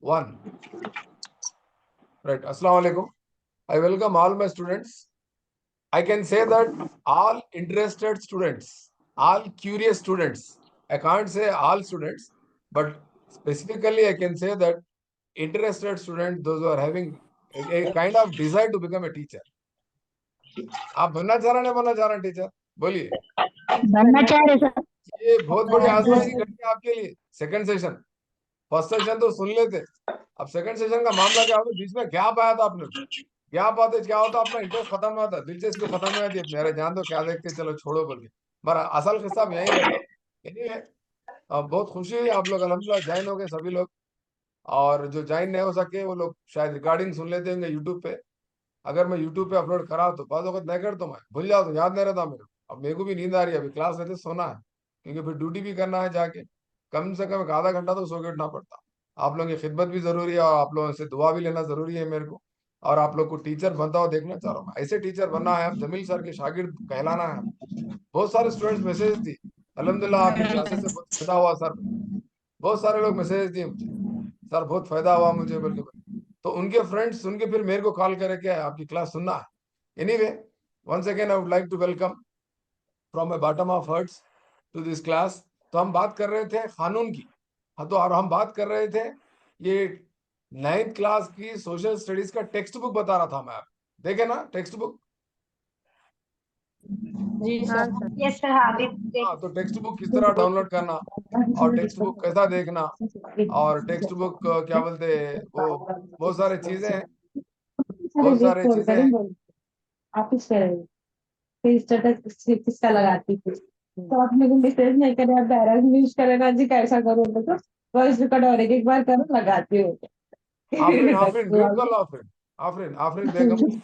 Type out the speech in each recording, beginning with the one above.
1. Right. Assalamu alaikum. I welcome all my students. I can say that all interested students, all curious students. I can't say all students, but specifically I can say that interested students, those who are having a kind of desire to become a teacher. आप बनना चाह रहे हैं, बनना चाह रहे हैं teacher? बोलिए। बनना चाह रहे सर। ये बहुत बड़ी आजमाइश की घड़ी है आपके लिए। सेकंड सेशन, फर्स्ट सेशन तो सुन लेते, अब सेकंड सेशन का मामला क्या होता है? बीच में गैप आया था आपने, गैप आते क्या होता, अपना इंटरेस्ट खत्म हो जाता, दिलचस्पी खत्म हो जाती है। मेरे जान दो क्या देखते, चलो छोड़ो बोल के। मगर असल किस्सा यही रहता। Anyway, बहुत खुशी हुई आप लोग अल्हम्दुलिल्लाह ज्वाइन हो गए सभी लोग। और जो ज्वाइन नहीं हो सके वो लोग शायद रिकॉर्डिंग सुन लेते होंगे यूट्यूब पे। अगर मैं यूट्यूब पे अपलोड करा तो बाद वक्त नहीं करता, मैं भूल जाता, याद नहीं रहता मेरे को। अब मेरे को भी नींद आ रही है, अभी क्लास रहते सोना है, क्योंकि फिर ड्यूटी भी करना है जाके। कम से कम एक आधा घंटा तो सो के उठना पड़ता। आप लोगों की खिदमत भी जरूरी है और आप लोगों से दुआ भी लेना जरूरी है मेरे को। और आप लोग को टीचर बनता हुआ देखना चाह रहा हूँ, ऐसे टीचर बनना है, आप जमील सर के शागिर्द कहलाना है। बहुत सारे स्टूडेंट्स मैसेज दी, अल्हम्दुलिल्लाह आपकी क्लासेस से बहुत फायदा हुआ सर। बहुत सारे लोग मैसेज दिए मुझे, सर बहुत फायदा हुआ मुझे बोल के। तो उनके फ्रेंड्स सुन के फिर मेरे को कॉल करे कि आपकी क्लास सुनना है। Anyway, once again I would like to welcome from my bottom of hearts to this class. तो हम बात कर रहे थे कानून की। हाँ, तो और हम बात कर रहे थे ये 9th क्लास की सोशल स्टडीज का टेक्स्ट बुक बता रहा था मैं। आप देखे ना टेक्स्ट बुक? जी सर। यस सर, हाँ हाँ, तो टेक्स्ट बुक किस तरह डाउनलोड करना और टेक्स्ट बुक कैसा देखना और टेक्स्ट बुक क्या बोलते हैं वो, बहुत सारे चीजें हैं, बहुत सारे चीजें हैं। आप फिर स्टेटस किसका लगाती थी, तो आप मेरे को मैसेज नहीं करे, आप डायरेक्ट न्यूज करे ना जी, कैसा करो तो वॉइस रिकॉर्ड और एक बार करो लगाती हो। आफरीन, आफरीन म्यूट कर लो, आफरीन, आफरीन, आफरीन बेगम।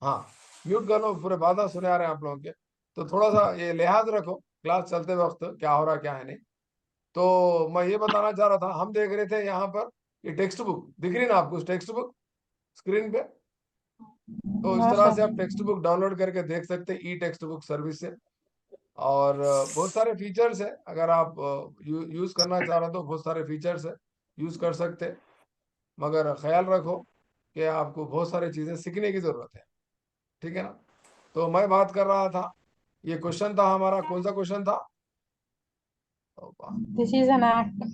हाँ, म्यूट कर लो, पूरे बात सुने आ रहे हैं आप लोगों के। तो थोड़ा सा ये लिहाज रखो क्लास चलते वक्त क्या हो रहा क्या है नहीं। तो मैं ये बताना चाह रहा था, हम देख रहे थे यहाँ पर ये टेक्स्ट बुक दिख रही ना आपको, टेक्स्ट बुक स्क्रीन पे। तो इस हाँ तरह से सर। आप टेक्स्ट बुक डाउनलोड करके देख सकते हैं ई टेक्स्ट बुक सर्विस से। और बहुत सारे फीचर्स है, अगर आप यूज करना चाह रहे हो तो बहुत सारे फीचर्स है, यूज कर सकते हैं। मगर ख्याल रखो कि आपको बहुत सारी चीजें सीखने की जरूरत है, ठीक है ना? तो मैं बात कर रहा था, ये क्वेश्चन था हमारा, कौन सा क्वेश्चन था? दिस इज एन एक्ट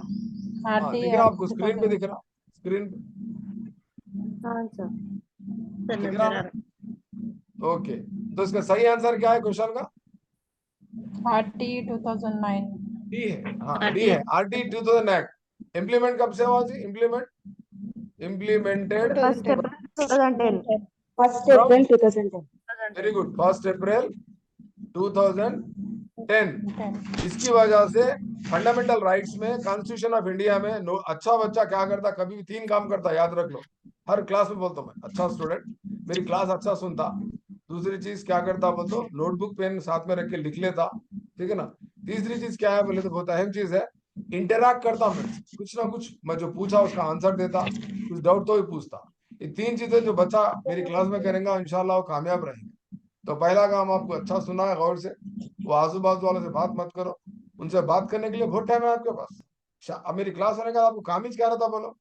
हाँ, आरटी दिख रहा आपको स्क्रीन पे, दिख रहा स्क्रीन पे, हाँ सर, दिख रहा ना? ओके, तो इसका सही आंसर क्या है क्वेश्चन का? आरटी 2009। डी है, हाँ डी है, आरटी 2000 एक्ट। इम्प्लीमेंट कब से हुआ जी? Implement implemented first April 2010। First from, April 2010। Very good, 1 April 2010। इसकी वजह से फंडामेंटल राइट्स में, कॉन्स्टिट्यूशन ऑफ इंडिया में अच्छा बच्चा क्या करता, कभी भी 3 काम करता, याद रख लो। हर क्लास में बोलता हूं मैं, अच्छा स्टूडेंट मेरी क्लास अच्छा सुनता, दूसरी चीज क्या करता बोल तो नोटबुक पेन साथ में रख के लिख लेता, ठीक है ना? तीसरी चीज क्या है बोले तो बहुत अहम चीज है, इंटरैक्ट करता मेरे से, कुछ ना कुछ मैं जो पूछा उसका आंसर देता, कुछ डाउट तो ही पूछता। ये 3 चीजें जो बच्चा मेरी क्लास में करेगा इंशाल्लाह वो कामयाब रहेंगे। तो पहला काम आपको अच्छा सुना है गौर से, वो आजू बाजू वालों से बात मत करो, उनसे बात करने के लिए बहुत टाइम है आपके पास। अब मेरी क्लास होने का आपको काम ही क्या रहता बोलो?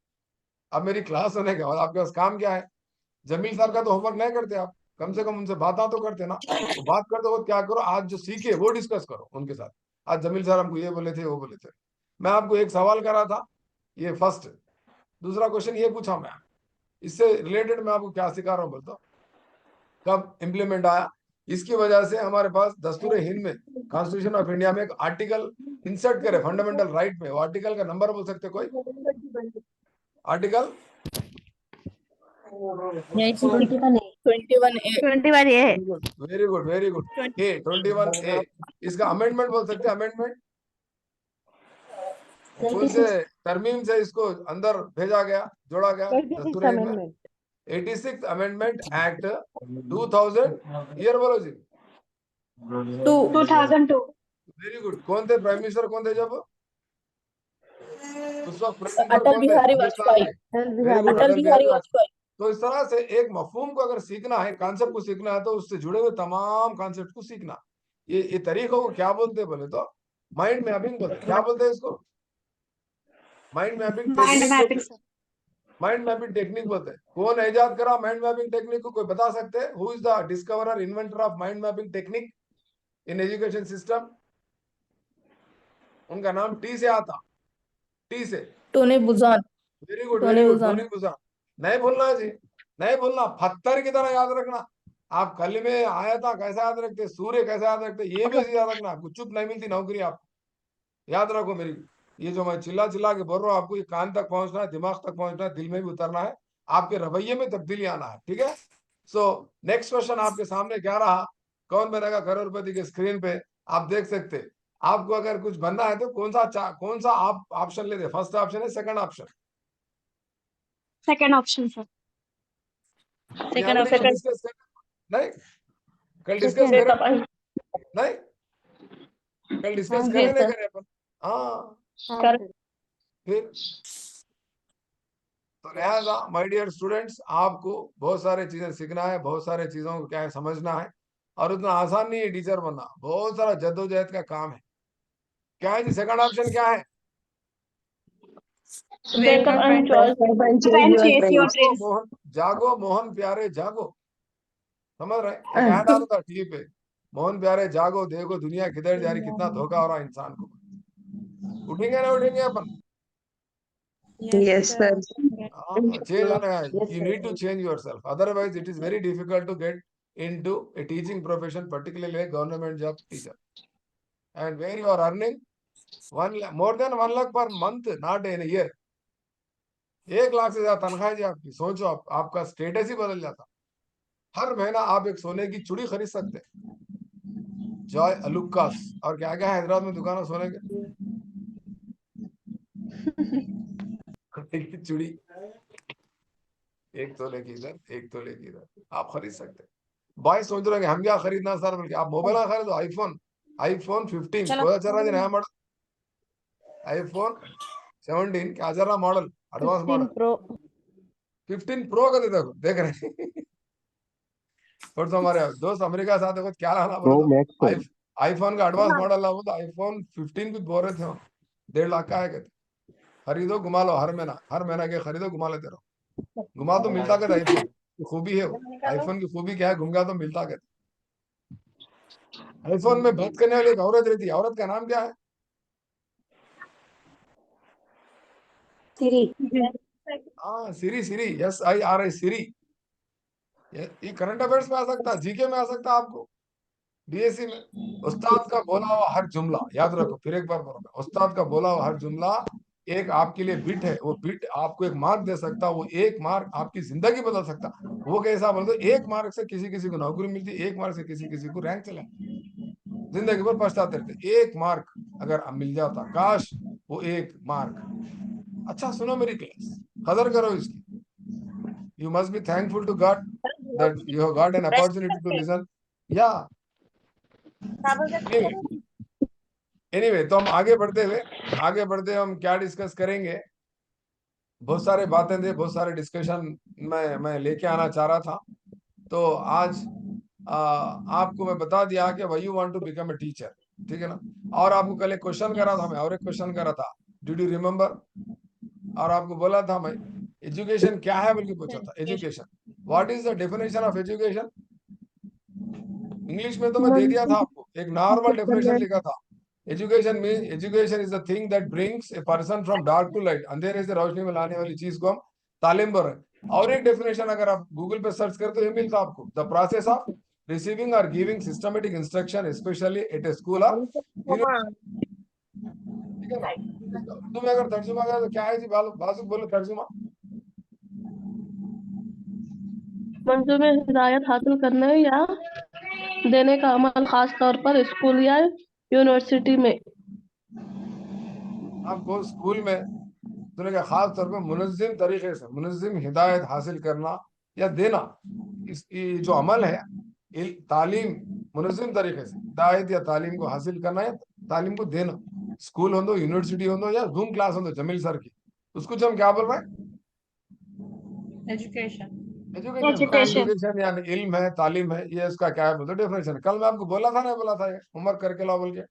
अब मेरी क्लास होने के बाद आपके पास काम क्या है? जमील सर का तो होमवर्क नहीं करते आप, कम से कम उनसे बात तो करते ना। वो बात करते हो क्या करो, आज जो सीखे वो डिस्कस करो उनके साथ। आज जमील सर हमको ये बोले थे वो बोले थे, मैं आपको एक सवाल करा था, ये फर्स्ट। दूसरा क्वेश्चन ये पूछा मैं, इससे रिलेटेड मैं आपको क्या सिखा रहा हूँ बोलता, कब इम्प्लीमेंट आया? इसकी वजह से हमारे पास दस्तूर हिंद में, कॉन्स्टिट्यूशन ऑफ इंडिया में एक आर्टिकल इंसर्ट करे फंडामेंटल राइट में। वो आर्टिकल का नंबर बोल सकते कोई? आर्टिकल 21 ए। वेरी गुड, वेरी गुड, ए 21A। इसका अमेंडमेंट बोल सकते, अमेंडमेंट कौन से तरमीम से इसको अंदर भेजा गया, जोड़ा गया दस्तूर हिंद में? 86 अमेंडमेंट एक्ट 2000। ईयर बोलो जी। 2002। Very good. कौन थे प्राइम मिनिस्टर, कौन थे जब उस वक्त प्राइम मिनिस्टर अटल कौन थे बिहारी हिंदुस्तान वाजपेयी। के? Very good, Atal Atal Bihari Bihari Vajpayee. वाजपेयी। तो इस तरह से एक मफहूम को अगर सीखना है, कॉन्सेप्ट को सीखना है, तो उससे जुड़े हुए तमाम कॉन्सेप्ट को सीखना। ये तरीकों को क्या बोलते हैं बोले तो माइंड मैपिंग बोलते हैं। क्या बोलते हैं इसको? Mind mapping mind technique mapping बोलते हैं। माइंड मैपिंग टेक्निक बोलते हैं। कौन इजाद करा माइंड मैपिंग टेक्निक को, कोई बता सकते हैं? Who is the discoverer inventor of mind mapping technique in education system? उनका नाम टी से आता, टी से। Tony Buzan. Very good, Tony very good, Buzan. Tony Buzan. नहीं भूलना जी, नहीं भूलना, पत्थर की तरह याद रखना। आप कल में आया था कैसे याद रखते, सूर्य कैसे याद रखते, ये भी ऐसे याद रखना। आपको चुप नहीं मिलती नौकरी, आप याद रखो मेरी। ये जो मैं चिल्ला चिल्ला के बोल रहा हूँ, आपको ये कान तक पहुंचना है, दिमाग तक पहुंचना है, दिल में भी उतरना है, आपके रवैये में तब्दीली आना है, ठीक है? सो नेक्स्ट क्वेश्चन आपके सामने क्या रहा? कौन बनेगा करोड़पति के स्क्रीन पे आप देख सकते। आपको अगर कुछ बनना है तो कौन सा आप ऑप्शन लेते? फर्स्ट ऑप्शन है, second option? Second option sir. Second option option. Discuss कर नहीं, कल डिस्कस Second. करें नहीं, कल डिस्कस हाँ, करें yes, नहीं sir. करें अपन? हाँ, हाँ कर सर। फिर तो लिहाजा माय डियर स्टूडेंट्स, आपको बहुत सारे चीजें सीखना है, बहुत सारे चीजों को क्या है समझना है, और उतना आसान नहीं है टीचर बनना, बहुत सारा जद्दोजहद का काम है। क्या है जी सेकंड ऑप्शन क्या है? wake up and choose When chase your जागो dreams. मोहन, जागो मोहन प्यारे जागो, समझ रहे हैं? एक ऐड आता था टीवी पे, मोहन प्यारे जागो, देखो दुनिया किधर जा रही, कितना धोखा हो रहा है इंसान को। उठेंगे ना उठेंगे अपन? yes sir. चेंज होना है, you need to change yourself, otherwise it is very difficult to get into a teaching profession, particularly a government job teacher, and where you are earning more than 1 lakh per month, not in a year। 1 lakh से ज्यादा तनख्वाह है जी आपकी, सोचो आप, आपका status ही बदल जाता। हर महीना आप एक सोने की चूड़ी खरीद सकते हैं, जॉय अलुक्कास, और क्या क्या है हैदराबाद में दुकान है सोने के? की चूड़ी 1 तोले की इधर, 1 तोले की इधर, आप खरीद सकते हैं। बॉयज सोच रहे हैं हम क्या खरीदना सर, बल्कि आप मोबाइल ना खरीदो, आईफोन, आईफोन 15 कोई चल रहा है नया मॉडल, आईफोन 17 क्या चल रहा model, advance 15 model Pro. 15 pro का देखो, देख रहे हैं। और तो हमारे दोस्त अमेरिका साथ देखो क्या लाना बोले प्रो मैक्स तो है। आईफोन का एडवांस मॉडल ला, बोलो आईफोन 15 भी बोल रहे थे हम, 1.5 लाख का है, कहते खरीदो घुमा लो, हर महीना के खरीदो घुमा लेते रहो, घुमा तो मिलता कहते आईफोन की खूबी है वो, आईफोन की खूबी क्या है, घुमा तो मिलता कहते। आईफोन में बात करने वाली एक औरत रहती है, औरत का नाम क्या है? Siri. हाँ सिरी, सिरी, SIRI, सिरी। ये करंट अफेयर्स में आ सकता है, जीके में आ सकता है आपको, बीएससी में। उस्ताद का बोला हुआ हर जुमला याद रखो, फिर एक बार बोलूंगा, उस्ताद का बोला हुआ हर जुमला एक आपके लिए बिट है, वो बिट आपको एक मार्क दे सकता, वो एक मार्क आपकी जिंदगी बदल सकता। वो कैसा बोल दो, एक मार्क से किसी किसी को नौकरी मिलती, एक मार्क से किसी किसी को रैंक चला, जिंदगी भर पछताते रहते। एक मार्क अगर मिल जाता, काश वो एक मार्क। अच्छा सुनो मेरी क्लास, कदर करो इसकी। You must be thankful to God that you have got an opportunity to listen. Yeah. Anyway, तो हम आगे बढ़ते हुए हम क्या डिस्कस करेंगे? बहुत सारे बातें थे, बहुत सारे डिस्कशन मैं लेके आना चाह रहा था। तो आज आपको मैं बता दिया कि why you want to become a teacher, ठीक है ना? और आपको कल एक क्वेश्चन करा था मैं, और एक क्वेश्चन करा था, डिड यू रिमेम्बर? और आपको बोला था मैं एजुकेशन क्या है बल्कि पूछा था, education what is the definition of education? English में तो मैं दे दिया था आपको, एक नॉर्मल डेफिनेशन लिखा था। Education mean, education is the thing that brings a person from dark to light, अंधेरे से रोशनी में लाने वाली चीज को हम तालीम बोल रहे हैं। और एक डेफिनेशन अगर आप गूगल पे सर्च करते हो ये मिलता आपको, द प्रोसेस ऑफ रिसीविंग और giving systematic instruction specially at a school और, ठीक है ना? उर्दू में अगर तर्जुमा करें तो क्या है जी, बाजू बोलो तर्जुमा। मंजूर में हिदायत हासिल करने या देने का अमल, खास तौर पर स्कूल या यूनिवर्सिटी में। आपको स्कूल में दुनिया के खास तौर पर मुनज़्ज़िम तरीके से मुनज़्ज़िम हिदायत हासिल करना या देना, ये जो अमल है, तालीम मुनज़्ज़िम तरीके से हिदायत या तालीम को हासिल करना या तालीम को देना, स्कूल हो दो, यूनिवर्सिटी हो दो, या जूम क्लास हो दो जमील सर की, उसको जो हम क्या बोल रहे हैं? एजुकेशन। एजुकेशन यानी इल्म है, तालीम है, ये इसका क्या है बोलते डेफिनेशन। कल मैं आपको बोला था ना, बोला था होमवर्क करके लाओ बोल के,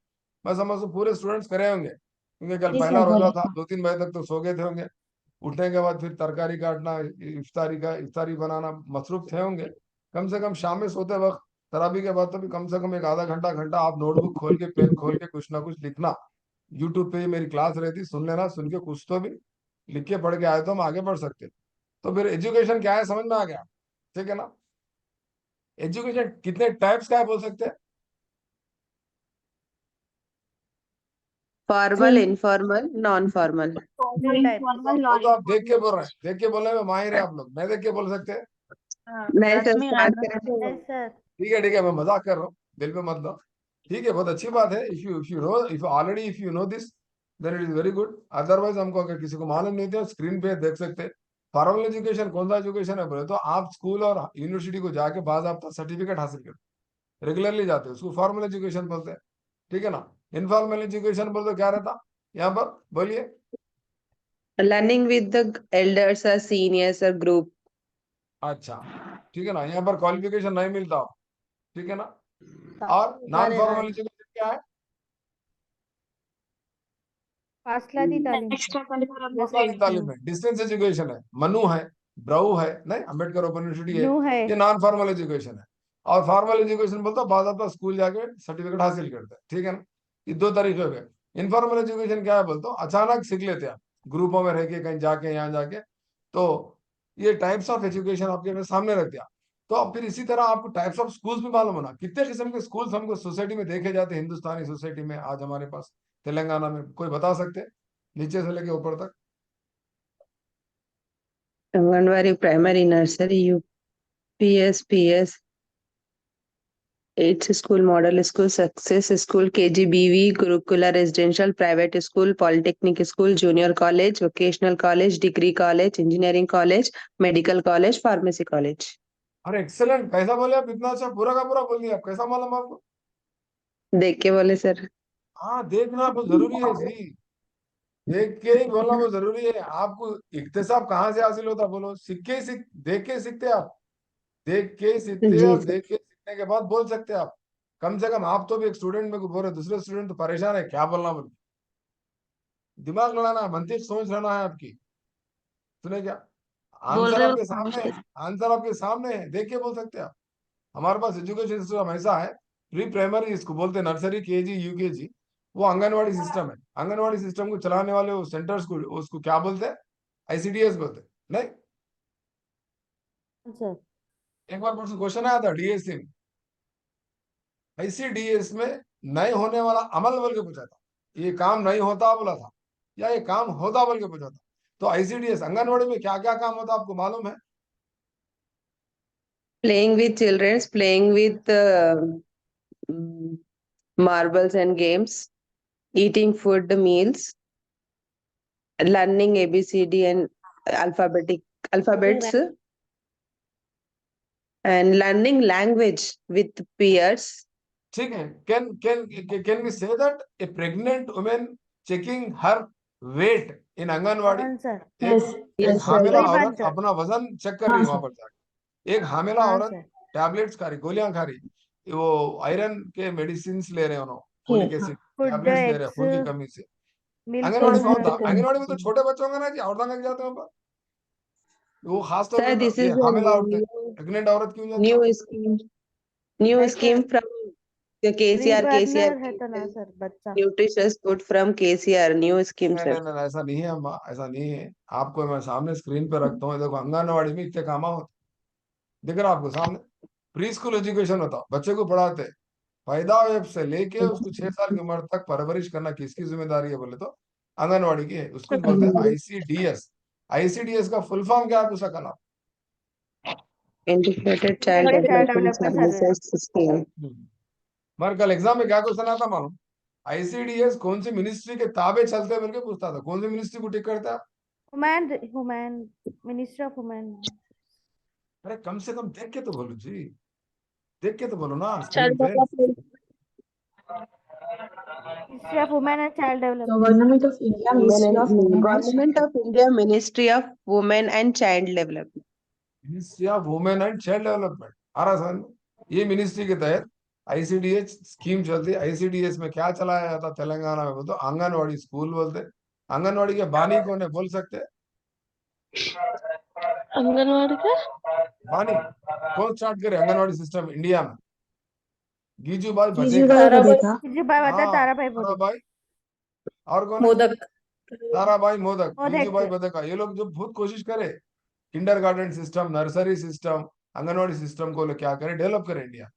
मैं समझ पूरे स्टूडेंट्स करे होंगे, क्योंकि कल पहला रोजा था, 2-3 बजे तक तो सो गए थे होंगे। उठने के बाद फिर तरकारी काटना, इफ्तारी बनाना, मसरूफ थे होंगे। कम से कम शाम में सोते वक्त तराबी के बाद तो भी कम से कम एक आधा घंटा घंटा आप नोटबुक खोल के पेन खोल के कुछ ना कुछ लिखना। यूट्यूब पे ही मेरी क्लास रहती, सुन लेना, सुन के कुछ तो भी लिख के पढ़ के आए तो हम आगे बढ़ सकते। तो फिर एजुकेशन क्या है समझ में आ गया, ठीक है ना। एजुकेशन कितने टाइप्स का है बोल सकते हैं? Formal, informal, non formal. Formal type. वो तो आप देख के बोल रहे हैं, देख के बोलने में माहिर है आप लोग, मैं देख के बोल सकते हैं? नहीं सर, रश्मि स्टार्ट आंध्र करें। प्रदेश सर। ठीक है, मैं मजाक कर रहा हूँ, दिल पे मत लो। ठीक है, बहुत अच्छी बात है। If already if you know this then it is very good. Otherwise हमको अगर किसी को मालूम नहीं तो स्क्रीन पे देख सकते हैं। फॉर्मल एजुकेशन कौन सा एजुकेशन है बोले तो आप स्कूल और यूनिवर्सिटी को जाके बाकायदा सर्टिफिकेट हासिल करते, रेगुलरली जाते हैं, उसको फॉर्मल एजुकेशन बोलते हैं, ठीक है ना। इनफॉर्मल एजुकेशन बोलते क्या रहता यहाँ पर, बोलिए। लर्निंग विद द एल्डर्स और सीनियर्स और ग्रुप। अच्छा, ठीक है ना, यहाँ पर क्वालिफिकेशन नहीं मिलता, ठीक है ना। और नॉन अरे फॉर्मल एजुकेशन क्या है? फासलाती तालीम एक्स्ट्रा करिकुलर मसाली तालीम है, डिस्टेंस एजुकेशन है, मनु है, ब्राउ है, नहीं अम्बेडकर ओपन यूनिवर्सिटी है, न्यू है। ये नॉन फॉर्मल एजुकेशन है। और फॉर्मल एजुकेशन बोलते बाद आप स्कूल जाके सर्टिफिकेट हासिल करते हैं, ठीक है ना। ये दो तरीके हो गए। इनफॉर्मल एजुकेशन क्या है बोलते अचानक सीख लेते हैं आप, ग्रुपों में रह के कहीं जाके यहाँ जाके। तो ये टाइप्स ऑफ एजुकेशन आपके अपने सामने रख दिया। तो अब फिर इसी तरह आपको टाइप्स ऑफ स्कूल्स भी मालूम होना, कितने किस्म के स्कूल्स हमको सोसाइटी में देखे जाते हैं, हिंदुस्तानी सोसाइटी में आज हमारे पास तेलंगाना में, कोई बता सकते हैं नीचे से लेके ऊपर तक? Anganwadi, primary, nursery, UPS, PS, aided school, model school, success school, KGBV, Gurukula residential, private school, polytechnic school, junior college, vocational college, degree college, engineering college, medical college, pharmacy college. अरे एक्सेलेंट, कैसा बोले आप, इतना अच्छा पूरा का पूरा बोल दिया आप, कैसा मालूम आपको? देख के बोले सर। हाँ, देखना बहुत जरूरी है जी, देख के ही बोलना बहुत जरूरी है। आपको इक्तिसाब कहाँ से हासिल होता बोलो, सीख के ही सीख, देख के ही सीखते आप, देख के ही सीखते हैं, जी और सर। देख के सीखने के बाद बोल सकते हैं आप। कम से कम आप तो भी एक स्टूडेंट में को बोल रहे, दूसरे स्टूडेंट तो परेशान है क्या बोलना बोल, दिमाग लड़ाना है, मंतिक सोच रहना है आपकी, सुने क्या? बोल आंसर रहे हो आपके सामने समझते है, आंसर आपके सामने है, देख के बोल सकते हैं आप। हमारे पास एजुकेशन सिस्टम ऐसा है, प्री प्राइमरी इसको बोलते हैं, नर्सरी, केजी, यूकेजी, वो आंगनवाड़ी सिस्टम है। आंगनवाड़ी सिस्टम को चलाने वाले वो सेंटर्स को उसको क्या बोलते हैं? आईसीडीएस बोलते हैं, नहीं? सर एक बार क्वेश्चन आया था डीएससी में, आईसीडीएस में नए होने वाला अमल बोल के पूछा था, ये काम नहीं होता बोला था, या ये काम होता बोल के पूछा था। तो आईसीडीएस आंगनवाड़ी में क्या क्या काम होता आपको मालूम है? Playing with children, playing with marbles and games, eating food meals, learning ABCD and alphabets, and learning language with peers. ठीक है, can we say that a pregnant women checking her weight in anganwadi? Answer एक Yes, sir. हामिला सही बात औरत sir. अपना वजन check कर रही है वहां पर जाके, एक हामिला औरत आंसर टैबलेट्स खा रही, गोलियां खा रही, वो आयरन के मेडिसिन ले रहे हैं, उन्होंने फोलिक एसिड फूड टैबलेट्स ले रहे हैं खून की एग्स कमी से। मिल्क आंगनवाड़ी में होता, वगैरह। आंगनवाड़ी में तो छोटे बच्चों का ना जी, औरतें लग जाते हैं वहाँ पर, वो खास तौर Sir, this पे ये is a हामिला औरतें, प्रेग्नेंट औरत क्यों जाती है? new scheme. New नहीं scheme sir, from the pre KCR burner है तो ना सर बच्चा। nutritious food from KCR. New scheme, नहीं sir. नहीं नहीं, ऐसा नहीं है अम्मा, ऐसा नहीं है। आपको मैं सामने स्क्रीन पे रखता हूँ, देखो आंगनवाड़ी में इतने काम होते दिख रहा है आपको सामने। प्री स्कूल एजुकेशन होता, बच्चे को पढ़ाते, पैदा वेब से लेके उसको 6 साल की उम्र तक परवरिश करना किसकी जिम्मेदारी है बोले तो आंगनवाड़ी की है, उसको बोलते हैं आईसीडीएस। आईसीडीएस का फुल फॉर्म क्या है पूछा कल आप? Integrated Child integrated child Development development service. Services System. मगर कल एग्जाम में क्या क्वेश्चन आता मालूम? आईसीडीएस कौन सी मिनिस्ट्री के ताबे चलते हैं बोल के पूछता था, कौन सी मिनिस्ट्री को टिक करता है? Human human ministry of human अरे कम से कम देख के तो बोलो जी, देख के तो बोलो ना स्क्रीन चाइल्ड पे। Development. Ministry of women and child development. Government of India ministry of women and Government of India Ministry of Women and Child Development. Ministry of women and child development, आ रहा समझ में? ये ministry के तहत ICDS scheme चलती है। ICDS में क्या चलाया जाता तेलंगाना में बोलते आंगनवाड़ी स्कूल बोलते। आंगनवाड़ी के बानी कौन है बोल सकते हैं? आंगनवाड़ी का वानी कौन स्टार्ट करे आंगनवाड़ी सिस्टम इंडिया में? गीजूभाई जीजू बधेका। भाई ताराबाई बधेका। जी भाई बता हाँ ताराभाई बोले ताराबाई। और कौन है? मोदक। ताराबाई मोदक, वो गीजूभाई देखते बधेका। ये लोग जो बहुत कोशिश करे kindergarten system, nursery system, anganwadi system को लोग क्या करे, डेवलप करे इंडिया।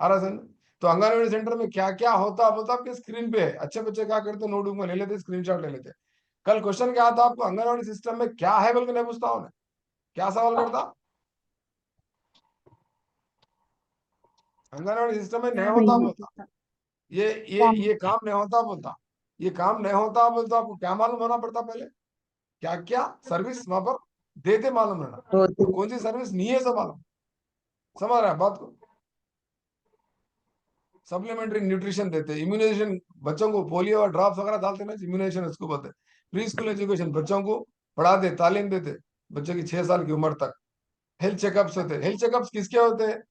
आ रहा समझ? तो आंगनवाड़ी सेंटर में क्या क्या होता बोलता आपके स्क्रीन पे है। अच्छे बच्चे क्या करते, नोटबुक में ले लेते, स्क्रीनशॉट ले लेते। कल क्वेश्चन क्या आता आपको, आंगनवाड़ी सिस्टम में क्या है बोल के नहीं पूछता हूं मैं। क्या सवाल करता? आंगनवाड़ी सिस्टम में नहीं होता बोलता, ये काम नहीं होता बोलता, ये काम नहीं होता बोलता। आपको क्या मालूम होना पड़ता पहले, क्या क्या सर्विस वहां पर देते मालूम रहना, होती और कौन सी सर्विस नहीं है सब मालूम। समझ रहा है बात को? सप्लीमेंट्री न्यूट्रिशन देते, इम्यूनाइजेशन बच्चों को, पोलियो और ड्रॉप्स वगैरह डालते ना, इम्यूनाइजेशन उसको बोलते हैं। प्री स्कूल एजुकेशन बच्चों को पढ़ाते, तालीम देते बच्चों की 6 साल की उम्र तक। हेल्थ चेकअप्स होते, हेल्थ चेकअप्स किसके होते हैं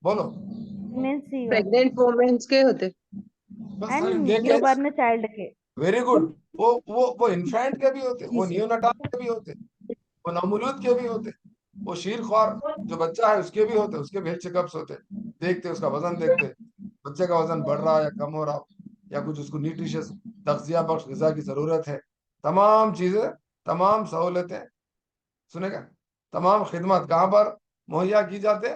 बोलो? प्रेगनेंसी वाले प्रेग्नेंट वुमेन्स के होते। बस एंड खाली देखे। न्यूबॉर्न चाइल्ड के। Very good. वो इन्फेंट के भी होते, वो नियोनाटाल के भी होते, वो नवमूलूद के भी होते, वो शीर ख्वार जो बच्चा है उसके भी होते, उसके भी हेल्थ चेकअप्स होते। देखते उसका वजन, देखते बच्चे का वजन बढ़ रहा है या कम हो रहा, या कुछ उसको न्यूट्रिशियस तग़िज़ा बख्श ग़िज़ा की जरूरत है। तमाम चीजें, तमाम सहूलतें, सुनेगा, तमाम खिदमत कहाँ पर मुहैया की जाते?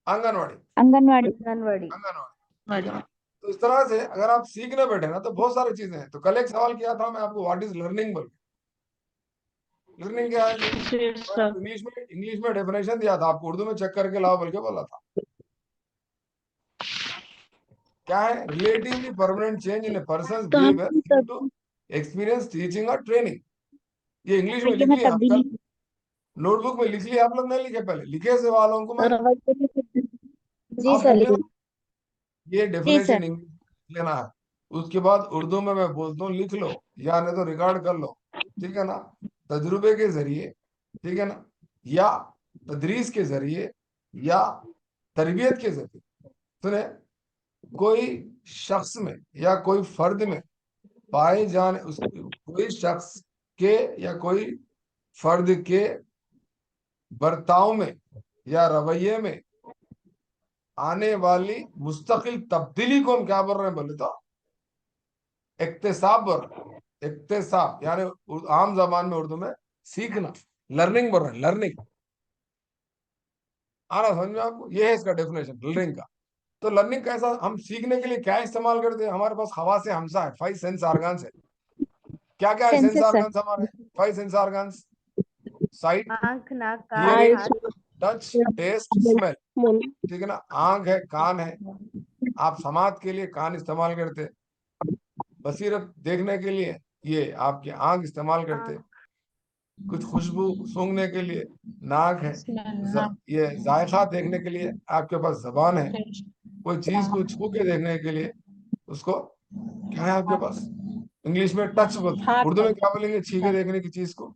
आंगनवाड़ी। आंगनवाड़ी। आंगनवाड़ी। आंगनवाड़ी, ठीक है ना? तो इस तरह से अगर आप सीखने बैठे ना तो बहुत सारी चीजें हैं। तो कल एक सवाल किया था मैं आपको, व्हाट इज लर्निंग बोल। लर्निंग क्या है? जी सर। इंग्लिश में डेफिनेशन दिया था आपको, उर्दू में चेक करके लाओ बोल के बोला था। क्या है? Relatively permanent change in a person तो हम behaviour due to experience, teaching और ट्रेनिंग। ये इंग्लिश में ये लिख मैं लिया, तब्दीली। कल नोटबुक में लिख लिया आप लोग, नहीं लिखे? पहले लिखे से वालों को मैं जी आप सर। लिख लेना, ये जी सर। डेफिनेशन इंग्लिश लेना है। उसके बाद उर्दू में मैं बोलता हूँ लिख लो, या नहीं तो रिकॉर्ड कर लो, ठीक है ना? तजुर्बे के जरिए, ठीक है ना, या तदरीस के जरिए, या तरबियत के जरिए। सुने, कोई शख्स में या कोई फर्द में पाए जाने, उस कोई शख्स के या कोई फर्द के बर्ताव में या रवैये में आने वाली मुस्तकिल तब्दीली को हम क्या बोल रहे हैं बोले तो इक्तिसाब बोल रहे हैं। इक्तिसाब यानी आम जबान में उर्दू में सीखना, लर्निंग बोल रहे हैं, लर्निंग। आ रहा समझ में आपको? ये है इसका डेफिनेशन लर्निंग का। तो लर्निंग कैसा, हम सीखने के लिए क्या इस्तेमाल करते हैं? हमारे पास हवा से हमसा है, 5 सेंस ऑर्गन्स है। क्या क्या है सेंस सेंसेस सर। ऑर्गन्स हमारे? 5 सेंस ऑर्गन्स, साइट, आंख, नाक, कान, हियरिंग, आइस, हाथ। टच, टेस्ट, स्मेल, मुंह। ठीक है ना? आंख है, कान है, आप समात के लिए कान इस्तेमाल करते, बसीरत देखने के लिए ये आपकी आंख इस्तेमाल करते, कुछ खुशबू सूंघने के लिए नाक है, ये जायका देखने के लिए आपके पास जबान है, कोई चीज को छू के देखने के लिए उसको क्या है आपके पास? इंग्लिश में टच बोलते हैं, उर्दू में क्या बोलेंगे छू के देखने की चीज को?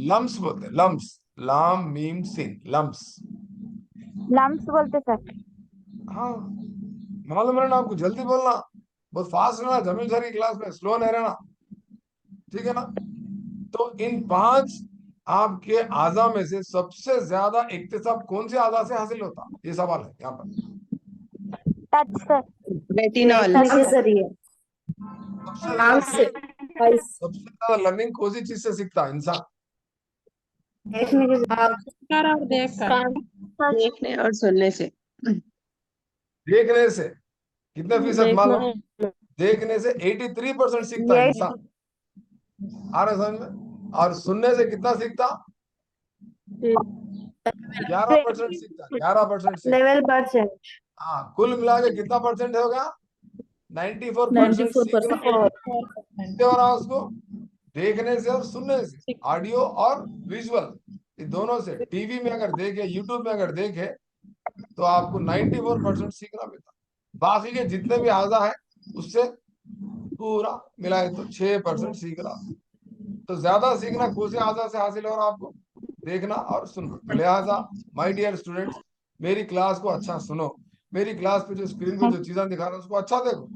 लम्स बोलते हैं, लम्स, लाम मीम सिन, लम्स। लम्स बोलते सर। हाँ, मालूम रहना आपको, जल्दी बोलना, बहुत फास्ट रहना, जमीन सर की क्लास में स्लो नहीं रहना, ठीक है ना? तो इन 5 आपके आजा में से सबसे ज्यादा इक्तिसाब कौन से आजा से हासिल होता, ये सवाल है यहाँ पर। Touch sir. रेटिनॉल। के जरिए। सबसे ज्यादा आंख से। आइस। सबसे ज्यादा लर्निंग कौन सी चीज से सीखता है इंसान? देखने के आंख। कान। देखने और सुनने से। देखने से। कितने फीसद देखना। मालूम? देखने से 83% सीखता है ये इंसान। आ रहा है समझ में? और सुनने से कितना सीखता? 11% सीखता है, 11% सीखता। Level percent. हाँ, कुल मिला के कितना परसेंट होगा? 94% 94%। सीखना। किससे हो रहा है उसको? देखने से और सुनने से, ऑडियो और विजुअल, ये दोनों से। टीवी में अगर देखे, यूट्यूब में अगर देखे, तो आपको 94% सीखना मिलता। बाकी के जितने भी आजा है उससे पूरा मिलाए तो 6% सीख रहा। तो ज्यादा सीखना कौन से आजा से हासिल हो रहा आपको? देखना और सुनना। तो लिहाजा माय डियर स्टूडेंट्स, मेरी क्लास को अच्छा सुनो, मेरी क्लास पे जो स्क्रीन पे जो चीजें दिखा रहा हूं उसको अच्छा देखो,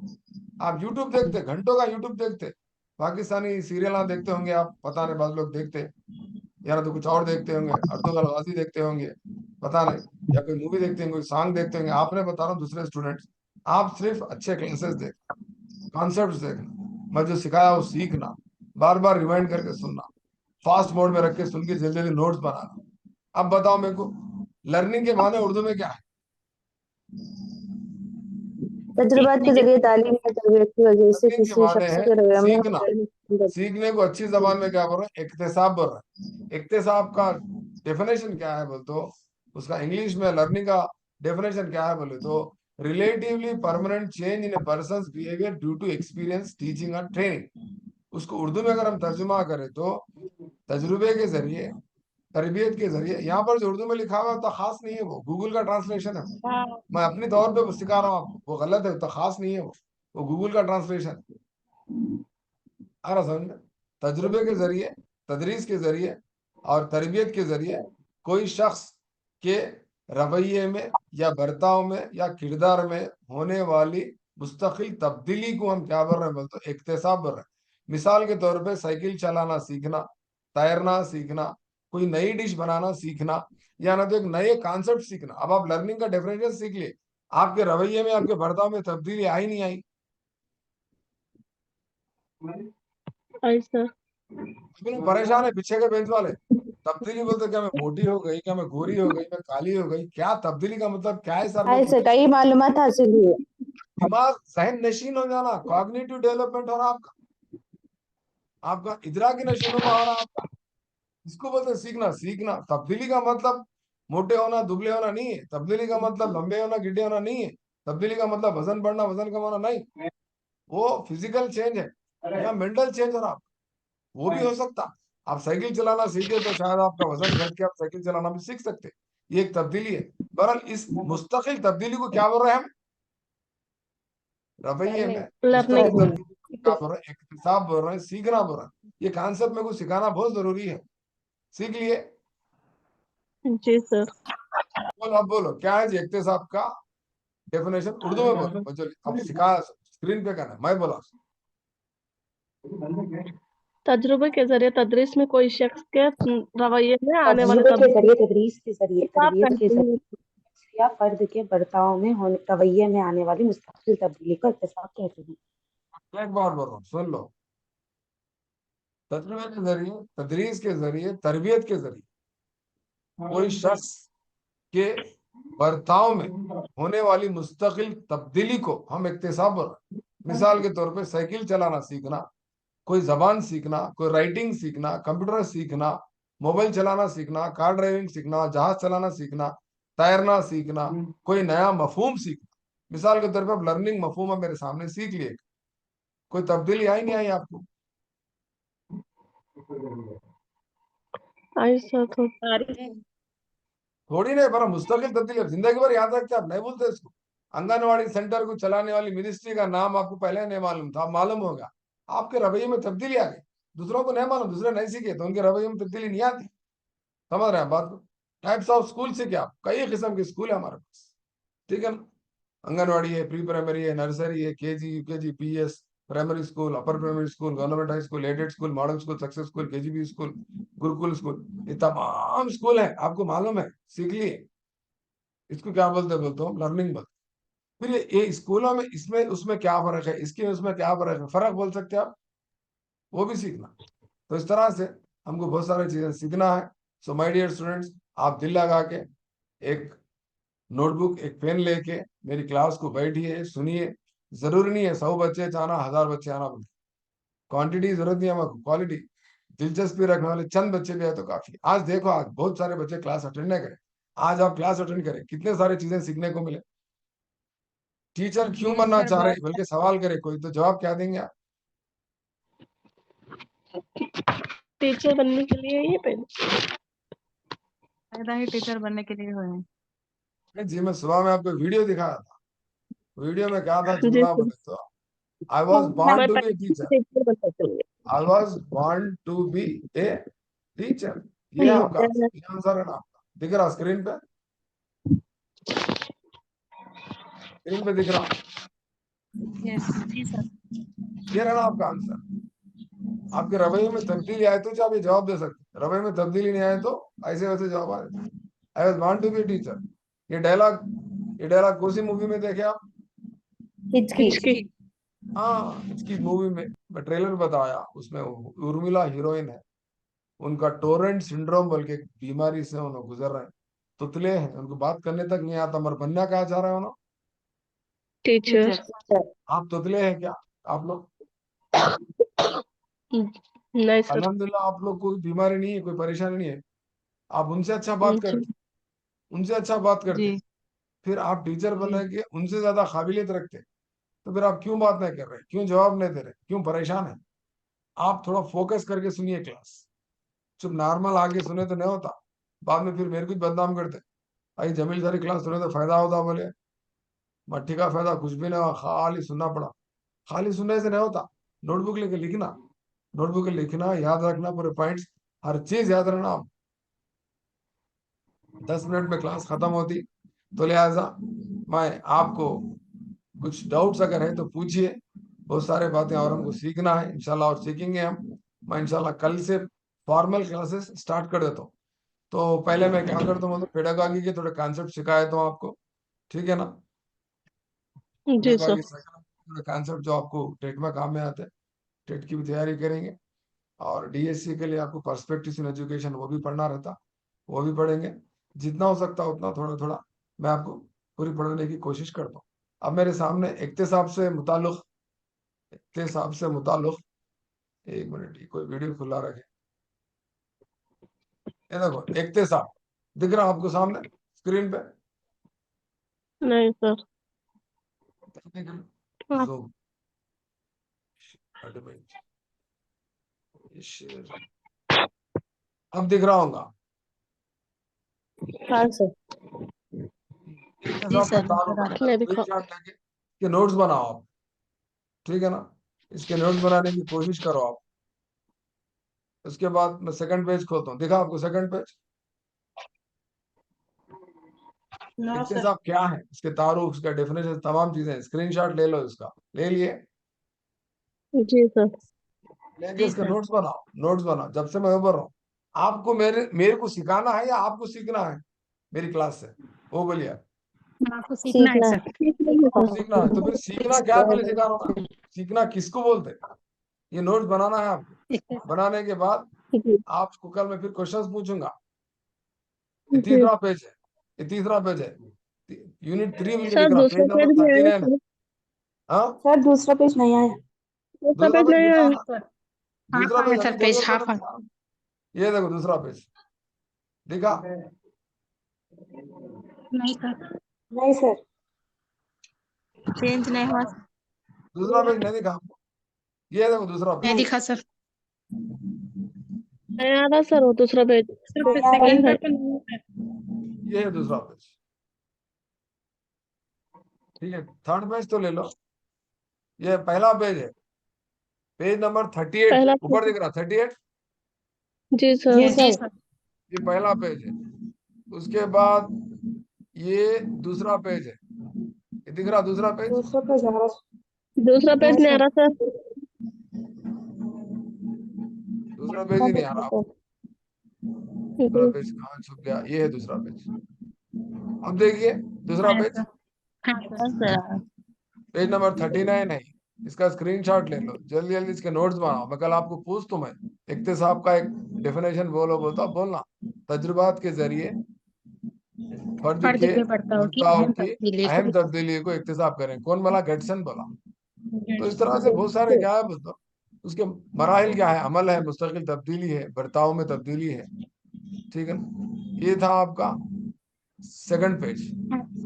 आप यूट्यूब देखते, घंटों का यूट्यूब देखते, पाकिस्तानी सीरियल देखते होंगे आप, पता नहीं, बहुत लोग देखते, या तो कुछ और देखते होंगे, अर्तुगरुल गाजी देखते होंगे, पता नहीं, या कोई मूवी देखते होंगे, कोई सॉन्ग देखते होंगे। आपने बता रहा हूँ दूसरे स्टूडेंट्स, आप सिर्फ अच्छे क्लासेस देखना, कॉन्सेप्ट्स देखना, मैं जो सिखाया वो सीखना, बार बार रिवाइंड करके सुनना, फास्ट मोड में रख के सुन के जल्दी जल्दी नोट्स बनाना। अब बताओ मेरे को, लर्निंग के माने उर्दू में क्या है? तजुर्बात के जरिए तालीम या तरबियत की वजह से लर्निंग के किसी माने शख्स है के रवैया में सीखना। सीखने को अच्छी जबान में क्या बोल रहे हैं? इक्तिसाब बोल रहे हैं। इक्तिसाब का डेफिनेशन क्या है बोल तो, उसका इंग्लिश में लर्निंग का डेफिनेशन क्या है बोले तो, relatively permanent change in a persons behaviour due to experience, teaching और ट्रेनिंग। उसको उर्दू में अगर हम तर्जुमा करें तो, तजुर्बे के जरिए, तरबियत के जरिए। यहाँ पर जो उर्दू में लिखा हुआ है तो खास नहीं है, वो गूगल का ट्रांसलेशन है। मैं अपनी तौर पे सिखा रहा हूँ आपको, वो गलत है, तो खास नहीं है वो गूगल का ट्रांसलेशन है। आ रहा समझ में? तजुर्बे के जरिए, तदरीस के जरिए और तरबियत के जरिए कोई शख्स के रवैये में या बर्ताव में या किरदार में होने वाली मुस्तकिल तब्दीली को हम क्या बोल रहे हैं बोलते हैं? इक्तिसाब बोल रहे हैं। मिसाल के तौर पे साइकिल चलाना सीखना, तैरना सीखना, कोई नई डिश बनाना सीखना, या ना तो एक नए कॉन्सेप्ट सीखना। अब आप लर्निंग का डेफिनेशन सीख लिए, आपके रवैये में, आपके बर्ताव में तब्दीली आई नहीं आई? आई सर। अभी लोग परेशान है पीछे के बेंच वाले, तब्दीली बोलते क्या मैं मोटी हो गई, क्या मैं गोरी हो गई, मैं काली हो गई, क्या तब्दीली का मतलब क्या है सर? मैं से कई मालूमात हासिल हुई। दिमाग जहन नशीन हो जाना, कॉग्निटिव डेवलपमेंट हो रहा आपका, आपका इदराकी नशीनुमा हो रहा आपका। इसको बोलते हैं सीखना। सीखना, तब्दीली का मतलब मोटे होना दुबले होना नहीं है, तब्दीली का मतलब लंबे होना गिड्डे होना नहीं है, तब्दीली का मतलब वजन बढ़ना वजन कमाना नहीं, वो फिजिकल चेंज है या मेंटल चेंज हो रहा। वो भी हो सकता। आप साइकिल चलाना सीखे तो शायद आपका वजन घट के आप साइकिल चलाना भी सीख सकते, ये एक तब्दीली है। बहरहाल इस मुस्तकिल तब्दीली को क्या बोल रहे हैं हम? रवैये में मुस्तकिल लर्निंग। तब्दीली को क्या बोल रहे हैं? इक्तिसाब बोल रहे हैं, सीखना बोल रहे हैं। ये कॉन्सेप्ट मेरे को सिखाना बहुत जरूरी है, सीख लिए। जी सर। बोलो, अब बोलो क्या है जी इक्तिसाब का डेफिनेशन? उर्दू में बोलो, बच्चों अब सिखा, स्क्रीन पे करना है, मैं बोला। तजुर्बे के जरिए तदरीस में कोई शख्स के रवैये में आने वाले तजुर्बे के तब्दीली जरिए तदरीस के जरिए साफ तरबियत के करते हैं। जरिए या फर्द के बर्ताव में होने रवैये में आने वाली मुस्तकिल तब्दीली को इत्तेसाब कहते हैं। एक बार बोल रहा हूँ, सुन लो। तजुर्बे के जरिए, तदरीस के जरिए, तरबियत के जरिए कोई शख्स के बर्ताव में होने वाली मुस्तकिल तब्दीली को हम इक्तिसाब बोल रहे हैं। मिसाल के तौर पे साइकिल चलाना सीखना, कोई जबान सीखना, कोई राइटिंग सीखना, कंप्यूटर सीखना, मोबाइल चलाना सीखना, कार ड्राइविंग सीखना, जहाज चलाना सीखना, तैरना सीखना, कोई नया मफहूम सीखना। मिसाल के तौर पे आप लर्निंग मफहूम है मेरे सामने सीख लिए, कोई तब्दीली आई नहीं आई आपको? आई सर तो थोड़ी नहीं, पर मुस्तकिल तब्दीली अब जिंदगी भर याद रखते, आप नहीं भूलते इसको। आंगनवाड़ी सेंटर को चलाने वाली मिनिस्ट्री का नाम आपको पहले नहीं मालूम था, मालूम होगा। आपके रवैये में तब्दीली आ गई, दूसरों को नहीं मालूम, दूसरे नहीं सीखे तो उनके रवैये में तब्दीली नहीं आती। समझ रहे हैं बात को? टाइप्स ऑफ स्कूल से क्या, कई किस्म के स्कूल है हमारे पास, ठीक है ना? आंगनवाड़ी है, प्री प्राइमरी है, नर्सरी है, KG UKG PS, primary school, upper primary school, government high school, aided school, model school, success school, KGB school, Gurukul school, ये तमाम स्कूल है, आपको मालूम है, सीख लिए। इसको क्या बोलते हो? लर्निंग बोलते। फिर ये स्कूलों में इसमें उसमें क्या फर्क है, इसके उसमें क्या फर्क है, फर्क बोल सकते हैं आप, वो भी सीखना। तो इस तरह से हमको बहुत सारी चीजें सीखना है। सो माय डियर स्टूडेंट्स, आप दिल लगा के एक नोटबुक एक पेन लेके मेरी क्लास को बैठिए, सुनिए। जरूरी नहीं है 100 बच्चे आना, 1000 बच्चे आना बोलते, क्वांटिटी जरूरत नहीं है हमको, क्वालिटी। दिलचस्पी रखने वाले चंद बच्चे भी है तो काफी। आज देखो, आज बहुत सारे बच्चे क्लास अटेंड नहीं करें, आज आप क्लास अटेंड करें, कितने सारी चीजें सीखने को मिले। टीचर क्यों बनना चाह रहे, बल्कि सवाल करे कोई तो जवाब क्या देंगे आप? टीचर बनने के लिए ये पहले पैदा ही टीचर बनने के लिए हुए हैं। जी, मैं सुबह में आपको वीडियो दिखाया था, वीडियो में क्या था जी जुमला सर। बोले तो, आई वॉज बॉर्न मैं टू बी पहले टीचर, टीचर बनना चाहिए। I was born to be a teacher. ये आपका ये आंसर है ना आपका, दिख रहा स्क्रीन पे, स्क्रीन पे दिख रहा। यस जी सर। ये रहा आपका आंसर। आपके रवैये में तब्दीली आए तो आप ये जवाब दे सकते, रवैये में तब्दीली नहीं आए तो ऐसे वैसे जवाब आए। I want to be teacher, ये डायलॉग कौन सी मूवी में देखे आप? हिचकी। हाँ, इसकी मूवी में मैं ट्रेलर बताया, उसमें उर्मिला हीरोइन है, उनका टोरेंट सिंड्रोम बोल के एक बीमारी से उन्होंने गुजर रहे हैं, तुतले हैं, उनको बात करने तक नहीं आता, मगर बनना क्या चाह रहे हो ना? टीचर। आप तुतले हैं क्या आप लोग? नहीं सर। अल्हम्दुलिल्लाह आप लोग कोई बीमारी नहीं है, कोई परेशानी नहीं है, आप उनसे अच्छा बात जी करते, उनसे अच्छा बात करते, जी फिर आप टीचर जी बने के उनसे ज्यादा काबिलियत रखते, तो फिर आप क्यों बात नहीं कर रहे, क्यों जवाब नहीं दे रहे, क्यों परेशान है? आप थोड़ा फोकस करके सुनिए क्लास, चुप नॉर्मल आगे सुने तो नहीं होता, बाद में फिर मेरे को बदनाम करते, भाई जमील सारी क्लास सुने तो फायदा होता, बोले मट्टी का फायदा कुछ भी नहीं हुआ, खाली सुनना पड़ा। खाली सुनने से नहीं होता, नोटबुक लेके लिखना, नोटबुक लिखना, याद रखना पूरे पॉइंट्स, हर चीज याद रखना। 10 मिनट में क्लास खत्म होती, तो लिहाजा मैं आपको कुछ डाउट्स अगर है तो पूछिए, बहुत सारे बातें और हमको सीखना है इंशाल्लाह, और सीखेंगे हम। मैं इंशाल्लाह कल से फॉर्मल क्लासेस स्टार्ट कर देता हूँ। तो पहले मैं क्या करता हूँ, मतलब पेडागॉजी के थोड़े कॉन्सेप्ट सिखाया तो आपको, ठीक है ना? जी सर। पेडागॉजी थोड़े कॉन्सेप्ट जो आपको टेट में काम में आते हैं, टेट की भी तैयारी करेंगे, और डीएससी के लिए आपको पर्सपेक्टिव इन एजुकेशन वो भी पढ़ना रहता, वो भी पढ़ेंगे, जितना हो सकता है उतना थोड़ा थोड़ा मैं आपको पूरी पढ़ने की कोशिश करता हूँ। अब मेरे सामने इक्तिसाब से मुताल्लिक एक मिनट, ये कोई वीडियो खुला रखे, ये देखो इक्तिसाब दिख रहा आपको सामने स्क्रीन पे? नहीं सर। हाँ। Zoom, admit, share। अब दिख रहा होगा हाँ सर। जी इक्तिसाब का सर तारुफ नजर आ है, रहा नहीं दिखा। स्क्रीनशॉट लेके के नोट्स बनाओ आप, ठीक है ना? इसके नोट्स बनाने की कोशिश करो आप। उसके बाद मैं सेकंड पेज खोलता हूँ, दिखा आपको सेकंड पेज? इक्तिसाब क्या है, इसके तारुफ, उसका डेफिनेशन, तमाम चीजें, स्क्रीनशॉट ले लो, इसका ले लिए, जी सर। लेके जी इसके सर। नोट्स बनाओ। जब से मैं उभर रहा हूँ, आपको मेरे मेरे को सिखाना है या आपको सीखना है मेरी क्लास से? वो बोलिए आप। आपको सीखना है सर। आप सीखना है तो फिर सीखना क्या है पहले सिखा रहा हूँ ना, सीखना किसको बोलते हैं? ये नोट्स बनाना है आपको, बनाने के बाद जी आपको कल मैं फिर क्वेश्चंस पूछूंगा। ये जी। तीसरा पेज है, ये तीसरा पेज है, यूनिट 3 बोल के सर लिख रहा, दूसरा पेज पेज नंबर भी आया 39 है। सर। हाँ, सर दूसरा पेज नहीं आया। दूसरा दूसरा पेज पेज नहीं दिखा आया। ना, सर हाफ दूसरा आया पेज सर, अभी थोड़ी पेज देर हाफ पहले आया। दिखा। ये देखो दूसरा पेज दिखा, नहीं सर, नहीं सर। चेंज नहीं हुआ। दूसरा पेज नहीं दिखा आपको? ये देखो दूसरा नहीं पेज, दिखा सर। नहीं आ रहा सर वो दूसरा पेज। सिर्फ नहीं आ रहा सेकंड है। पे नहीं है। ये है दूसरा पेज, ठीक है? थर्ड पेज तो ले लो, ये पहला पेज है, पेज नंबर 38 पहला ऊपर पेज। दिख रहा 38, जी जी सर। जी सर। सर। ये पहला पेज है। उसके बाद ये दूसरा पेज है, ये दिख रहा दूसरा पेज? दूसरा पेज आ रहा दूसरा नहीं पेज नहीं आ सर। रहा सर। दूसरा पेज ही नहीं आ रहा आपको? दूसरा जी। पेज कहाँ छुप गया? ये है दूसरा पेज। अब देखिए दूसरा आया पेज, सर। हाँ सर। पेज नंबर 39 है, इसका स्क्रीनशॉट ले लो, जल्दी जल्दी इसके नोट्स बनाओ। मैं कल आपको पूछ तो मैं इक्तिसाब का एक डेफिनेशन बोलो, बोलता बोलना, तजुर्बात के जरिए फर्द फर्द के के बर्ताव की बर्ताव अहम की तब्दीली को अहम तब्दीली को इक्तिसाब करें। कौन बोला? गडसन बोला। तो इस तरह से बहुत सारे क्या है, मतलब उसके मराहिल क्या है, अमल है, मुस्तकिल तब्दीली है, बर्ताव में तब्दीली है, ठीक है ना? ये था आपका सेकंड पेज।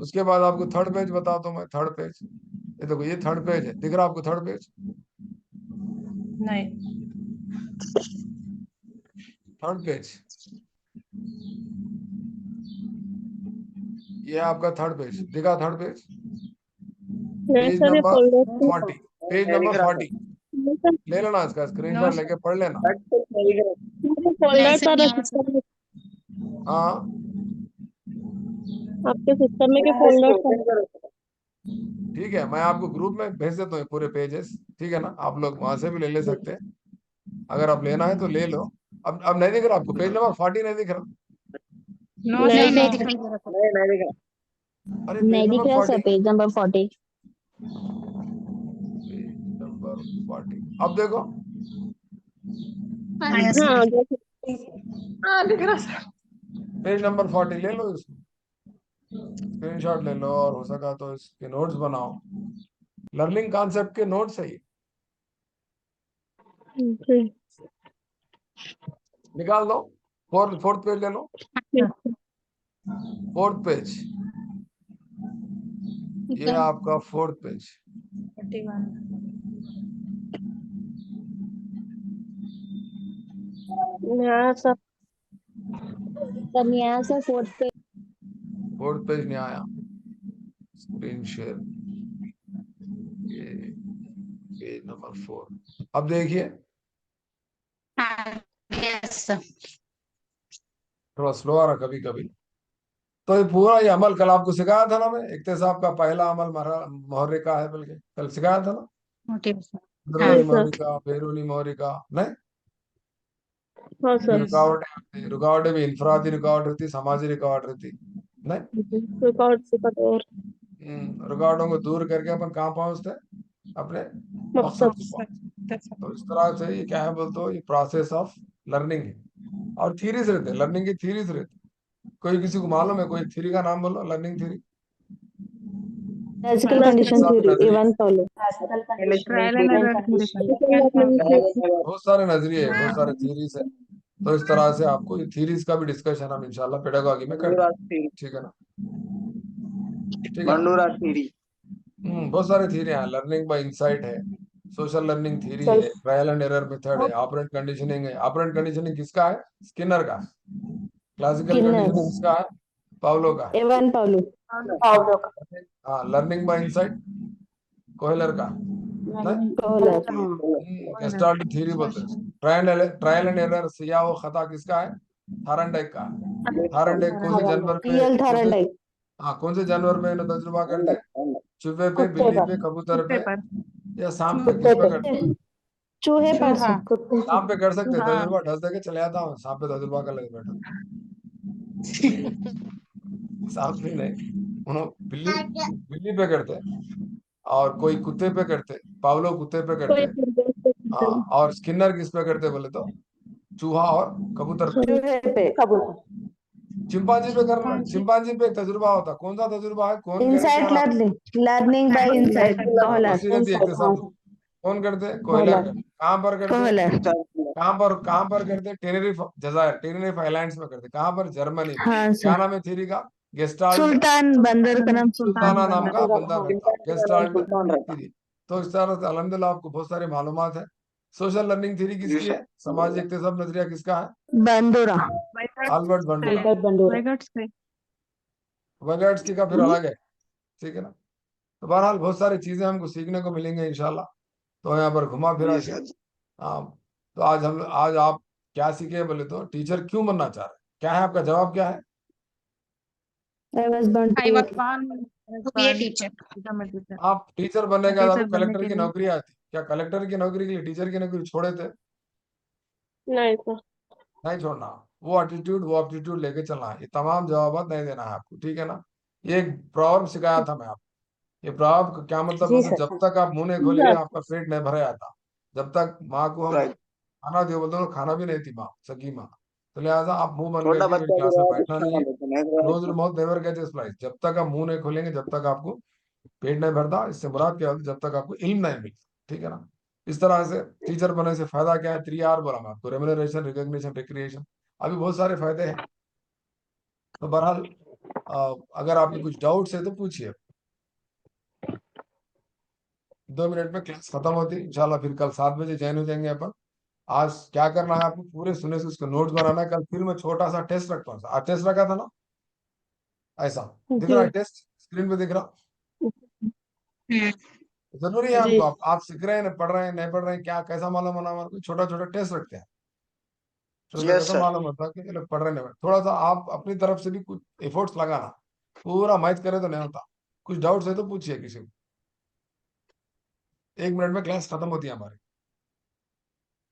उसके बाद आपको थर्ड पेज बताता हूँ मैं, थर्ड पेज, ये देखो ये थर्ड पेज है, दिख रहा आपको थर्ड पेज? नहीं। थर्ड पेज, ये आपका थर्ड पेज दिखा, थर्ड पेज, नहीं पेज सर ये नंबर फोल्डर। 40, पेज नंबर 40 ले लेना, इसका नो स्क्रीनशॉट सर, लेके पढ़ लेना। नहीं फोल्डर सर, सर यहाँ सर। सिस्टम में। हाँ, आपके सिस्टम में के फोल्डर सर। ठीक है, मैं आपको ग्रुप में भेज देता हूँ पूरे पेजेस, ठीक है ना, आप लोग वहां से भी ले सकते हैं, अगर आप लेना है तो ले लो। अब नहीं दिख रहा आपको, पेज नंबर 40 नहीं दिख रहा? नो नहीं सर, नहीं नो। दिखाई दे रहा नहीं नहीं दिख रहा। अरे नहीं पेज दिख नंबर रहा sir 40, page number 40। Page number 40 अब देखो, हाँ जैसे हाँ दिख रहा सर। पेज नंबर 40 ले लो, इसको स्क्रीनशॉट ले लो, और हो सका तो इसके नोट्स बनाओ, लर्निंग कॉन्सेप्ट के नोट्स है ये, निकाल दो। फोर्थ पेज ले लो, फोर्थ पेज, ये आपका फोर्थ पेज। 41। यहाँ सब यहाँ से 4th पे फोर्थ पेज नहीं आया, स्क्रीन शेयर, ये पेज नंबर 4। अब देखिए, थोड़ा स्लो आ रहा कभी कभी। तो ये पूरा ये अमल कल आपको सिखाया था ना, मैं इक्तिसाब का पहला अमल मोहर्रिक का है, बल्कि कल सिखाया था ना, अंदरूनी नहीं मोहर्रिक सर। का, बैरूनी मोहर्रिक का, नहीं? हाँ ये सर। रुकावटें होती है, रुकावटें भी इंफरादी रुकावट रहती, समाजी रुकावट रहती, नहीं? रिकॉर्ड और रुकावटों को दूर करके अपन कहाँ पहुंचते हैं? अपने मकसद मकसद। को पहुंचते। तो इस तरह से ये क्या है बोलते हो, ये प्रोसेस ऑफ लर्निंग है, और थीरीज रहते हैं, लर्निंग की थीरीज रहती है। कोई किसी को मालूम है कोई थ्योरी का नाम बोलो, learning theory? Logical condition theory A1 follow. Trial and error theory sir. बहुत सारे नजरिए है, बहुत सारे थीरीज है। तो इस तरह से आपको ये थीरीज का भी डिस्कशन हम इंशाल्लाह पेडागॉजी में करते बंडूरा हैं, थ्योरी, ठीक है ना? ठीक है ना? Bandura theory. बहुत सारे थीरी हैं, लर्निंग बाय इंसाइट है, सोशल लर्निंग थीरी है, self trial and error method है, ऑपरेंट कंडीशनिंग है। ऑपरेंट कंडीशनिंग किसका है? स्किनर का। क्लासिकल कंडीशनिंग स्किनर्स किसका है? पावलो का। A1 follow. हाँ, लर्निंग बाय इंसाइट कोहेलर का, नहीं? कोहलर हाँ। गेस्टाल्ट थ्योरी बोलते हैं। ट्रायल एंड एरर, सिया व खता किसका है? थारनडाइक का। थारनडाइक कौन से जानवर पे, T.L. कौन से, थॉरनडाइक हाँ कौन से जानवर पे इन्हें तजुर्बा करते हैं? चूहे पे, कुत्ते बिल्ली पे, पर, कबूतर पे, पेपर। या सांप पे? किस पे करते हैं? चूहे पर चूहा। कुत्ते सांप पे कर सकते हैं चूहा। तजुर्बा, ढस दे के चले जाता हूँ, सांप पे तजुर्बा कर लगे बैठा। सांप भी नहीं, उन्होंने बिल्ली, बिल्ली पे करते हैं, और कोई कुत्ते पे करते, पावलो कुत्ते पे करते कोई हैं। हाँ, और स्किनर किस पे करते बोले तो चूहा और कबूतर पे। चूहे पे कबूतर। चिंपांजी पे करना, चिंपांजी पे एक तजुर्बा होता, कौन सा तजुर्बा है, कौन करे क्या इनसाइट रहा? लर्निंग बाय इनसाइट हाँ, कोहलर। उसी रहती है इक्तिसाब में। कौन करते हैं? कोहलर कोहलर करते। कहाँ पर करते हैं? कोहलर कहाँ पर करते हैं? टेनेरिफ जजायर, टेनेरिफ आइलैंड्स में करते हैं। कहाँ पर? जर्मनी में। हाँ क्या सर। नाम है थ्योरी का? गेस्टाल्ट सुल्तान बंदर का नाम सुल्तान सुल्ताना नाम का बंदर। बंदर रहता, गेस्टाल्ट थ्योरी। तो इस तरह से अल्हम्दुलिल्लाह आपको बहुत सारी मालूमात है। सोशल लर्निंग थ्योरी किसकी है? समाज इक्तिसाब नजरिया किसका है? Bandura. Albert Bandura. Albert Bandura. वेगट्स से। वगैट्स की का फिर अलग है, ठीक है ना? तो बहरहाल बहुत सारी चीजें हमको सीखने को मिलेंगे इंशाल्लाह। तो यहाँ पर घुमा फिरा के, हाँ, तो आज आप क्या सीखे बोले तो टीचर क्यों बनना चाह रहे हैं? क्या है आपका जवाब, क्या है? I was born to be a teacher. Teacher. आप टीचर बनने के बाद टीचर आपको बनने कलेक्टर के की लिए। नौकरी आती, क्या कलेक्टर की नौकरी के लिए टीचर की नौकरी छोड़े थे? नहीं सर। नहीं छोड़ना। वो एटीट्यूड, वो एप्टीट्यूड लेके चलना है। ये तमाम जवाब नहीं देना है आपको, ठीक है ना? ये एक प्रॉब्लम सिखाया था मैं आपको। ये प्रॉब्लम का क्या मतलब जी बोलते, सर। जब तक आप मुंह नहीं खोलेंगे आपका पेट नहीं भरा जाता। जब तक माँ को हम खाना दियो बोलते हो, खाना भी नहीं थी माँ, सगी माँ। तो लिहाजा आप मुंह बंद छोटा करके मेरी बच्चा क्लास जो में है बैठना नहीं खाना है। लेते नहीं close to mouth never get this prize. जब तक आप मुंह नहीं खोलेंगे, जब तक आपको पेट नहीं भरता, इससे मुराद क्या होती है, जब तक आपको इल्म नहीं मिलता, ठीक है ना? इस तरह से टीचर बनने से फायदा क्या है? 3R बोला मैं आपको, रेम्युनरेशन, रिकॉग्निशन, रिक्रिएशन। अभी बहुत सारे फायदे हैं। तो बहरहाल अगर आपके कुछ डाउट्स है तो पूछिए। 2 मिनट में क्लास खत्म होती है इंशाल्लाह, फिर कल 7 बजे ज्वाइन हो जाएंगे अपन। आज क्या करना है आपको, पूरे सुने से उसके नोट्स बनाना है। कल फिर मैं छोटा सा टेस्ट रखता हूँ, आज टेस्ट रखा था ना, ऐसा दिख रहा जी है टेस्ट स्क्रीन पे दिख रहा? हम्म। जरूरी है जी। हमको, आप सीख रहे हैं, पढ़ रहे हैं, नहीं पढ़ रहे हैं, क्या कैसा मालूम होना, हमारे को छोटा छोटा टेस्ट रखते हैं। छोटा यस कैसा सर। मालूम होता है कि ये लोग पढ़ रहे हैं, नहीं पढ़ रहे। थोड़ा सा आप अपनी तरफ से भी कुछ एफर्ट्स लगाना, पूरा मैच करे तो नहीं होता। कुछ डाउट्स है तो पूछिए किसी को। 1 मिनट में क्लास खत्म होती है हमारी।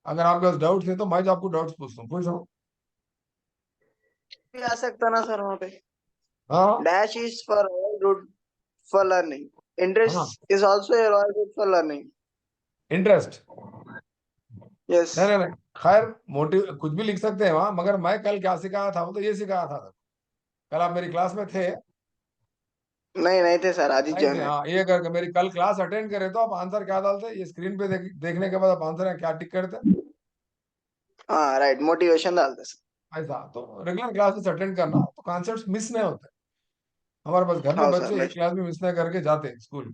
अगर आपके पास डाउट्स है तो मैं जो आपको डाउट्स पूछता हूँ, पूछो। भी आ सकता ना सर वहाँ पे। हाँ Dash is for royal route for learning. हाँ, Interest is also a royal route for learning. Interest Yes. नहीं नहीं नहीं, खैर मोटिव कुछ भी लिख सकते हैं वहां, मगर मैं कल क्या सिखाया था वो तो ये सिखाया था। कल आप मेरी क्लास में थे? नहीं थे सर, आज ही नहीं ज्वाइन थे, है। हाँ। ये करके मेरी कल क्लास अटेंड करे तो आप आंसर क्या डालते, ये स्क्रीन पे देखने के बाद आप आंसर क्या टिक करते, हाँ राइट, मोटिवेशन डालते सर। ऐसा। तो रेगुलर क्लासेस अटेंड करना तो कॉन्सेप्ट्स मिस नहीं होते। हमारे पास घर में हाँ बच्चे सर एक क्लास भी मिस नहीं करके जाते हैं स्कूल,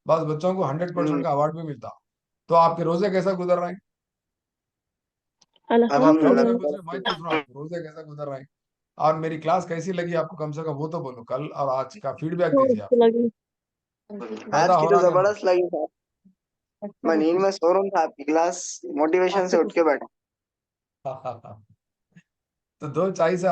बस बच्चों को 100% हम्म, का अवार्ड भी मिलता। तो आपके रोजे कैसा गुजर रहे हैं? आप डाउट्स अल्हम्दुलिल्लाह नहीं अल्हम्दुलिल्लाह। पूछ रहे, मैं पूछ रहा हूँ आपको रोजे कैसा गुजर रहे हैं। और मेरी क्लास कैसी लगी आपको, कम से कम वो तो बोलो, कल और आज का फीडबैक बहुत दीजिए आप। अच्छी लगी। फायदा आज की हो तो रहा कि नहीं? जबरदस्त लगी सर। मैं नींद में सो रहा था, आपकी क्लास मोटिवेशन से उठ के बैठा। तो 2 चॉइस है